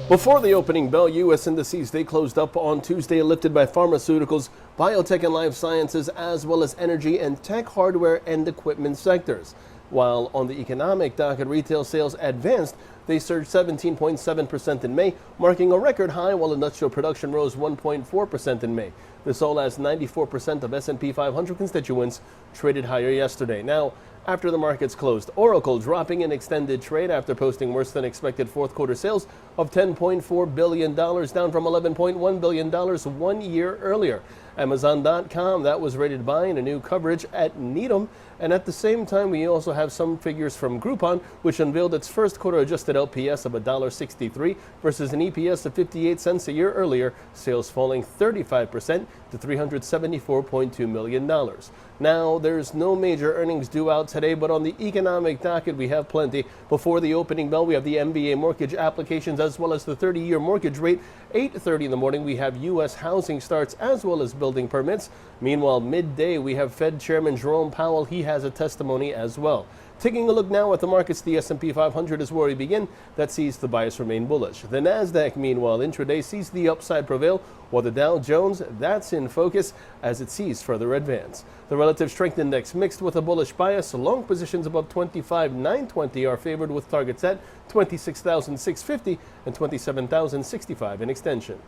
Before the opening bell, U.S. indices, they closed up on Tuesday, lifted by pharmaceuticals, biotech and life sciences, as well as energy and tech, hardware and equipment sectors. While on the economic docket, retail sales advanced. They surged 17.7% in May, marking a record high, while industrial production rose 1.4% in May. This all as 94% of S&P 500 constituents traded higher yesterday. Now, after the markets closed, Oracle dropping in extended trade after posting worse than expected fourth quarter sales of $10.4 billion, down from $11.1 billion 1 year earlier. Amazon.com, that was rated buy in a new coverage at Needham. And at the same time, we also have some figures from Groupon, which unveiled its first quarter adjusted LPS of $1.63 versus an EPS of 58 cents a year earlier, sales falling 35% to $374.2 million. Now, there's no major earnings due out today, but on the economic docket, we have plenty. Before the opening bell, we have the MBA mortgage applications as well as the 30-year mortgage rate. 8:30 in the morning, we have U.S. housing starts as well as building permits. Meanwhile, midday, we have Fed Chairman Jerome Powell. He has a testimony as well. Taking a look now at the markets, the S&P 500 is where we begin. That sees the bias remain bullish. The Nasdaq, meanwhile, intraday sees the upside prevail, while the Dow Jones, that's in focus as it sees further advance. The relative strength index mixed with a bullish bias. Long positions above 25,920 are favored with targets at 26,650 and 27,065 in extension.